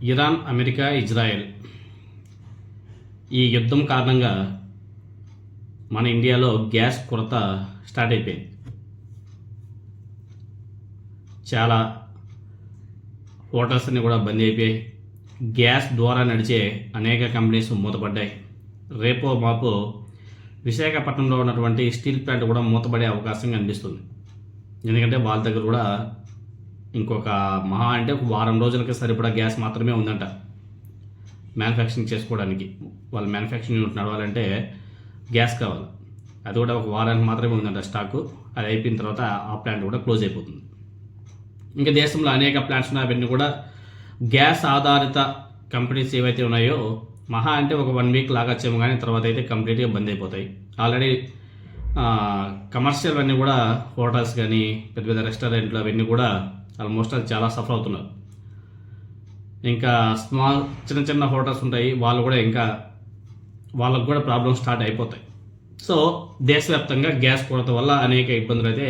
Iran, America, Israel ఈ యుద్ధం కారణంగా మన ఇండియాలో గ్యాస్ కొరత స్టార్ట్ అయిపోయింది. చాలా హోటల్స్ అన్నీ కూడా బంద్ అయిపోయాయి. గ్యాస్ ద్వారా నడిచే అనేక కంపెనీస్ మూతపడ్డాయి. రేపో మాపో విశాఖపట్నంలో ఉన్నటువంటి స్టీల్ ప్లాంట్ కూడా మూతపడే అవకాశం కనిపిస్తుంది. ఎందుకంటే వాళ్ళ దగ్గర కూడా ఇంకొక మహా అంటే ఒక వారం రోజులకి సరిపడా గ్యాస్ మాత్రమే ఉందంట మ్యానుఫ్యాక్చరింగ్ చేసుకోవడానికి. వాళ్ళు మ్యానుఫ్యాక్చరింగ్ యూనిట్ నడవాలంటే గ్యాస్ కావాలి. అది కూడా ఒక వారానికి మాత్రమే ఉందంట స్టాకు. అది అయిపోయిన తర్వాత ఆ ప్లాంట్ కూడా క్లోజ్ అయిపోతుంది. ఇంకా దేశంలో అనేక ప్లాంట్స్ ఉన్నాయి. అవన్నీ కూడా గ్యాస్ ఆధారిత కంపెనీస్ ఏవైతే ఉన్నాయో మహా అంటే ఒక 1 వీక్ లాగచ్చేమో, కానీ తర్వాత అయితే కంప్లీట్గా బంద్ అయిపోతాయి. ఆల్రెడీ కమర్షియల్ అన్నీ కూడా హోటల్స్ కానీ పెద్ద పెద్ద రెస్టారెంట్లు అవన్నీ కూడా ఆల్మోస్ట్ అది చాలా సఫర్ అవుతున్నారు. ఇంకా చిన్న చిన్న హోటల్స్ ఉంటాయి, వాళ్ళు కూడా ఇంకా వాళ్ళకు కూడా ప్రాబ్లమ్స్ స్టార్ట్ అయిపోతాయి. సో దేశవ్యాప్తంగా గ్యాస్ కొరత వల్ల అనేక ఇబ్బందులు అయితే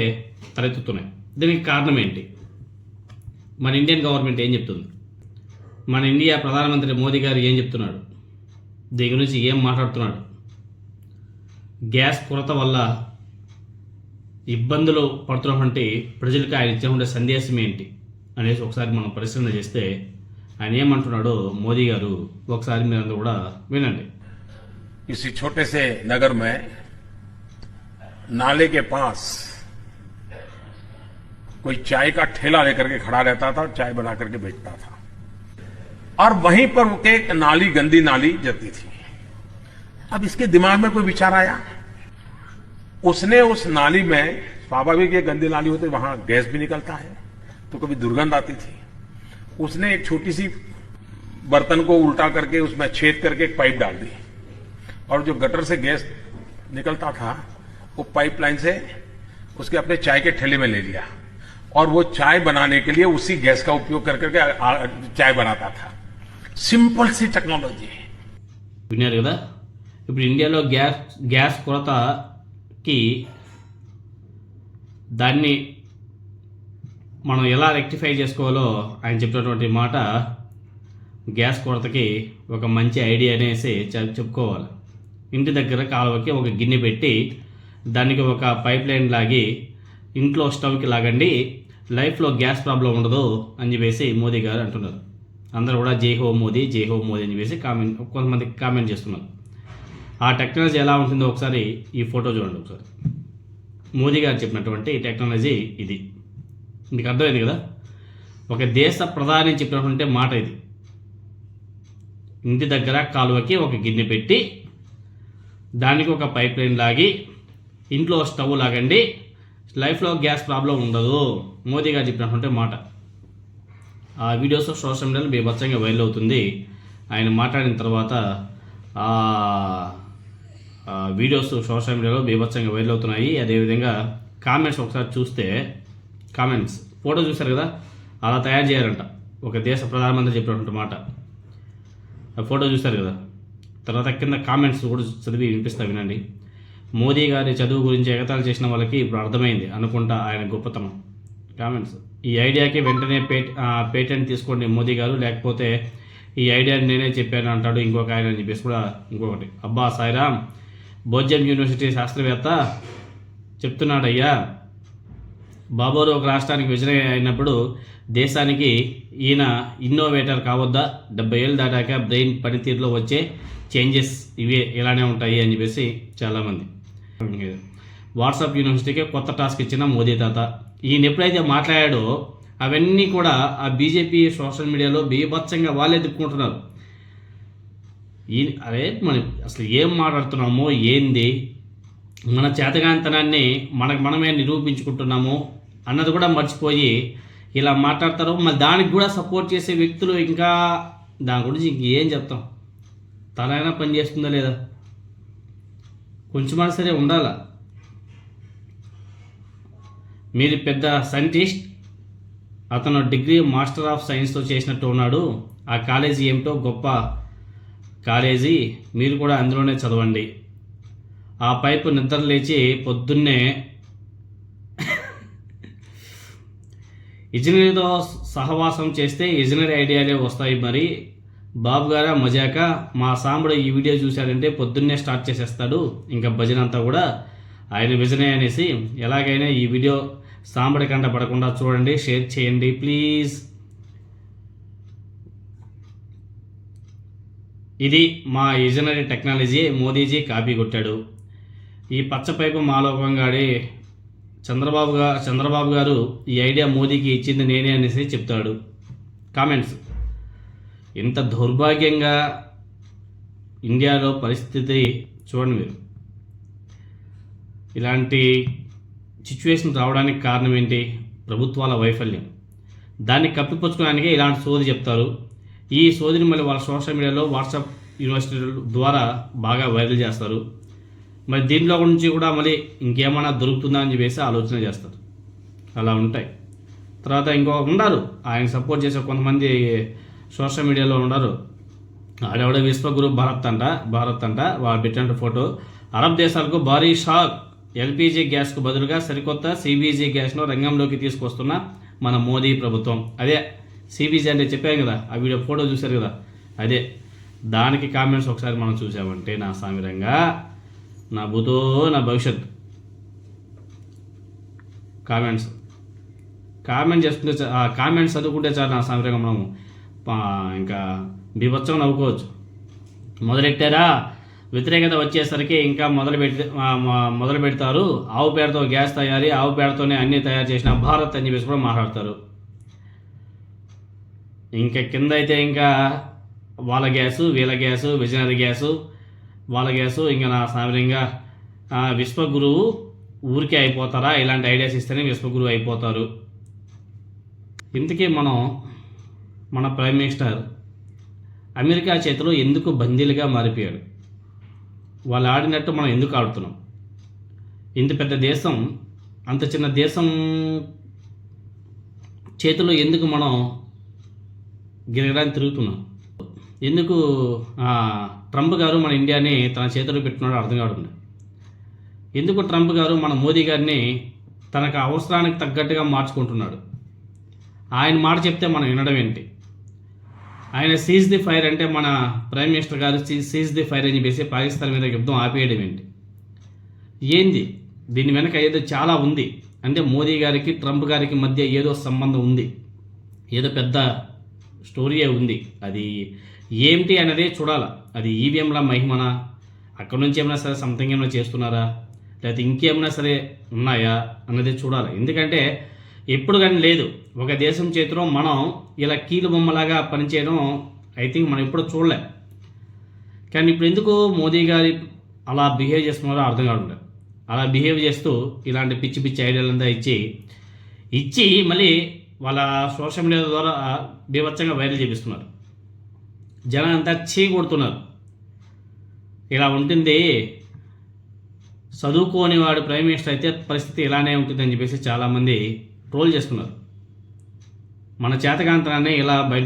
తలెత్తుతున్నాయి. దీనికి కారణం ఏంటి? మన ఇండియన్ గవర్నమెంట్ ఏం చెప్తుంది? మన ఇండియా ప్రధానమంత్రి మోదీ గారు ఏం చెప్తున్నాడు? దీని గురించి ఏం మాట్లాడుతున్నాడు? గ్యాస్ కొరత వల్ల ఇబ్బందులు పడుతున్నటువంటి ప్రజలకు ఆయన ఇచ్చే సందేశం ఏంటి అనేసి ఒకసారి మనం పరిశీలన చేస్తే ఆయన ఏమంటున్నాడో మోదీ గారు ఒకసారి మీరందరూ కూడా వినండి. इसी छोटे से नगर में नाले के पास कोई चाय का ठेला लेकर के खड़ा रहता था, चाय बना करके बेचता था, और वहीं पर एक नाली, गंदी नाली जाती थी. अब इसके दिमाग में कोई विचार आया, उसने उस नाली में, स्वाभाविक ये गंदी नाली होती, वहां गैस भी निकलता है तो कभी दुर्गंध आती थी. उसने एक छोटी सी बर्तन को उल्टा करके उसमें छेद करके एक पाइप डाल दी, और जो गटर से गैस निकलता था वो पाइपलाइन से उसके अपने चाय के ठेले में ले लिया, और वो चाय बनाने के लिए उसी गैस का उपयोग कर करके चाय बनाता था. సింపుల్ సి టెక్నాలజీ. విన్నారు కదా. ఇప్పుడు ఇండియాలో గ్యాస్ కొరతకి దాన్ని మనం ఎలా రెక్టిఫై చేసుకోవాలో ఆయన చెప్పినటువంటి మాట, గ్యాస్ కొరతకి ఒక మంచి ఐడియా అనేసి చెప్పుకోవాలి. ఇంటి దగ్గర కాలువకి ఒక గిన్నె పెట్టి దానికి ఒక పైప్ లైన్ లాగి ఇంట్లో స్టవ్కి లాగండి, లైఫ్లో గ్యాస్ ప్రాబ్లం ఉండదు అని చెప్పేసి మోదీ గారు అంటున్నారు. అందరూ కూడా జై హో మోదీ, జై హో మోదీ అని చెప్పేసి కొంతమంది కామెంట్ చేస్తున్నారు. ఆ టెక్నాలజీ ఎలా ఉంటుందో ఒకసారి ఈ ఫోటో చూడండి. ఒకసారి మోదీ గారు చెప్పినటువంటి టెక్నాలజీ ఇది. మీకు అర్థమైంది కదా. ఒక దేశ ప్రధాని చెప్పినటువంటి మాట ఇది. ఇంటి దగ్గర కాలువకి ఒక గిన్నె పెట్టి దానికి ఒక పైప్ లైన్ లాగి ఇంట్లో స్టవ్ లాగండి, లైఫ్లో గ్యాస్ ప్రాబ్లం ఉండదు, మోదీ గారు చెప్పినటువంటి మాట. ఆ వీడియోస్ సోషల్ మీడియాలో బీభత్సంగా వైరల్ అవుతుంది. ఆయన మాట్లాడిన తర్వాత వీడియోస్ సోషల్ మీడియాలో బీభత్సంగా వైరల్ అవుతున్నాయి. అదేవిధంగా కామెంట్స్ ఒకసారి చూస్తే, కామెంట్స్ ఫోటో చూశారు కదా, అలా తయారు చేయాలంట ఒక దేశ ప్రధానమంత్రి చెప్పినటువంటి మాట. ఆ ఫోటో చూశారు కదా. తర్వాత కింద కామెంట్స్ కూడా చదివి వినిపిస్తా, వినండి. మోదీ గారి చదువు గురించి ఎగతాళి చేసిన వాళ్ళకి ఇప్పుడు అర్థమైంది అనుకుంటా ఆయన గొప్పతనం. కామెంట్స్: ఈ ఐడియాకి వెంటనే పేటెంట్ తీసుకోండి మోదీ గారు, లేకపోతే ఈ ఐడియాని నేనే చెప్పాను అంటాడు ఇంకొక ఆయన అని చెప్పేసి కూడా ఇంకొకటి. అబ్బా సాయిరామ్, బోధ్యం యూనివర్సిటీ శాస్త్రవేత్త చెప్తున్నాడయ్యా, బాబోరు ఒక రాష్ట్రానికి విజయం అయినప్పుడు దేశానికి ఈయన ఇన్నోవేటర్ కావద్దా? 70 ఏళ్ళు దాటాక బ్రెయిన్ పనితీరులో వచ్చే చేంజెస్ ఇవే ఇలానే ఉంటాయి అని చెప్పేసి చాలామంది. వాట్సాప్ యూనివర్సిటీకి కొత్త టాస్క్ ఇచ్చిన మోదీ తాత. ఈయన ఎప్పుడైతే మాట్లాడాడో అవన్నీ కూడా ఆ బీజేపీ సోషల్ మీడియాలో బీభత్సంగా వాళ్ళే తిప్పుకుంటున్నారు. అరే మనం అసలు ఏం మాట్లాడుతున్నామో, ఏంది మన చేతగాంతనాన్ని మనమే నిరూపించుకుంటున్నాము అన్నది కూడా మర్చిపోయి ఇలా మాట్లాడతారు. మళ్ళీ దానికి కూడా సపోర్ట్ చేసే వ్యక్తులు ఇంకా దాని గురించి ఇంకేం చెప్తాం? తనైనా పని చేస్తుందా లేదా? కొంచెమైనా సరే ఉండాలా. మీరు పెద్ద సైంటిస్ట్, అతను డిగ్రీ మాస్టర్ ఆఫ్ సైన్స్తో చేసినట్టు ఉన్నాడు. ఆ కాలేజీ ఏమిటో గొప్ప కాలేజీ, మీరు కూడా అందులోనే చదవండి. ఆ పైపు నిద్ర లేచి పొద్దున్నే ఇజనరీతో సహవాసం చేస్తే ఇజనరీ ఐడియాలే వస్తాయి. మరి బాబు గారా మజాక, మా సాంబడు ఈ వీడియో చూశాడంటే పొద్దున్నే స్టార్ట్ చేసేస్తాడు ఇంకా భజన అంతా కూడా ఆయన విజనే అనేసి. ఎలాగైనా ఈ వీడియో సాంబడి కంట పడకుండా చూడండి, షేర్ చేయండి ప్లీజ్. ఇది మా ఇజనరీ టెక్నాలజీ, మోదీజీ కాపీ కొట్టాడు. ఈ పచ్చపైపు మాలోకంగాడి చంద్రబాబు గారు ఈ ఐడియా మోదీకి ఇచ్చింది నేనే అనేసి చెప్తాడు. కామెంట్స్: ఇంత దౌర్భాగ్యంగా ఇండియాలో పరిస్థితి చూడండి మీరు. ఇలాంటి సిచ్యువేషన్ రావడానికి కారణం ఏంటి? ప్రభుత్వాల వైఫల్యం. దాన్ని కప్పిపుచ్చుకోవడానికే ఇలాంటి సోది చెప్తారు. ఈ సోదిని మళ్ళీ వాళ్ళ సోషల్ మీడియాలో, వాట్సాప్ యూనివర్సిటీల ద్వారా బాగా వైరల్ చేస్తారు. మరి దీంట్లో నుంచి కూడా మళ్ళీ ఇంకేమైనా దొరుకుతుందా అని చెప్పేసి ఆలోచన చేస్తారు. అలా ఉంటాయి. తర్వాత ఉన్నారు ఆయన సపోర్ట్ చేసే కొంతమంది సోషల్ మీడియాలో ఉన్నారు. ఆడెవడ విశ్వగురు భారత్ అంట వాళ్ళు పెట్టిన ఫోటో. అరబ్ దేశాలకు భారీ షాక్, ఎల్పిజి గ్యాస్కు బదులుగా సరికొత్త సిబిజీ గ్యాస్ను రంగంలోకి తీసుకొస్తున్న మన మోదీ ప్రభుత్వం. అదే సిబిజీ అంటే చెప్పాను కదా, ఆ వీడియో ఫోటో చూశారు కదా, అదే. దానికి కామెంట్స్ ఒకసారి మనం చూసామంటే నా సామిరంగా, నా భూతో నా భవిష్యత్. కామెంట్ చేసుకుంటే కామెంట్స్ చదువుకుంటే చాలు నా సామిరంగా మనము ఇంకా బీభత్సం నవ్వుకోవచ్చు. మొదలెట్టారా, వ్యతిరేకత వచ్చేసరికి ఇంకా మొదలు పెడతారు. ఆవు పేడతో గ్యాస్ తయారీ, ఆవు పేడతోనే అన్నీ తయారు చేసిన భారత్ అని చెప్పేసి కూడా మాట్లాడతారు. ఇంకా కింద అయితే ఇంకా వాళ్ళ గ్యాసు, వీళ్ళ గ్యాసు, విజనరీ గ్యాసు, వాళ్ళ గ్యాసు. ఇంకా నా సామిరంగా విశ్వగురువు ఊరికే అయిపోతారా? ఇలాంటి ఐడియాస్ ఇస్తేనే విశ్వగురువు అయిపోతారు. ఇంతకీ మన ప్రైమ్ మినిస్టర్ అమెరికా చేతిలో ఎందుకు బందీలుగా మారిపోయాడు? వాళ్ళు ఆడినట్టు మనం ఎందుకు ఆడుతున్నాం? ఇంత పెద్ద దేశం, అంత చిన్న దేశం చేతిలో ఎందుకు మనం గిరగడానికి తిరుగుతున్నాం? ఎందుకు ట్రంప్ గారు మన ఇండియాని తన చేతిలో పెట్టుకున్నాడో అర్థం కావడం. ఎందుకు ట్రంప్ గారు మన మోదీ గారిని తనకు అవసరానికి తగ్గట్టుగా మార్చుకుంటున్నాడు? ఆయన మాట చెప్తే మనం వినడం ఏంటి? ఆయన సీజ్ ది ఫైర్ అంటే మన ప్రైమ్ మినిస్టర్ గారు సీజ్ ది ఫైర్ అని చెప్పేసి పాకిస్తాన్ మీద యుద్ధం ఆపేయడం ఏంటి? ఏంది దీని వెనక? ఏదో చాలా ఉంది. అంటే మోదీ గారికి ట్రంప్ గారికి మధ్య ఏదో సంబంధం ఉంది, ఏదో పెద్ద స్టోరీయే ఉంది. అది ఏమిటి అనేది చూడాలా. అది ఈవీఎంల మహిమనా, అక్కడ నుంచి ఏమైనా సరే సంథింగ్ ఏమైనా చేస్తున్నారా, లేకపోతే ఇంకేమైనా సరే ఉన్నాయా అన్నది చూడాలి. ఎందుకంటే ఎప్పుడు కానీ లేదు ఒక దేశం చేతిలో మనం ఇలా కీలు బొమ్మలాగా పనిచేయడం ఐ థింక్ మనం ఎప్పుడు చూడలే. కానీ ఇప్పుడు ఎందుకు మోదీ గారి అలా బిహేవ్ చేస్తున్నారో అర్థం కావట్లేదు. అలా బిహేవ్ చేస్తూ ఇలాంటి పిచ్చి పిచ్చి ఐడియాలంతా ఇచ్చి మళ్ళీ వాళ్ళ సోషల్ మీడియా ద్వారా బీభత్సంగా వైరల్ చేపిస్తున్నారు. జనం అంతా కొడుతున్నారు. ఇలా ఉంటుంది. చదువుకోని వాడు ప్రైమ్ మినిస్టర్ అయితే పరిస్థితి ఇలానే ఉంటుందని చెప్పేసి చాలామంది ట్రోల్ చేస్తున్నారు. మన చేతకాంతనాన్ని ఇలా బయట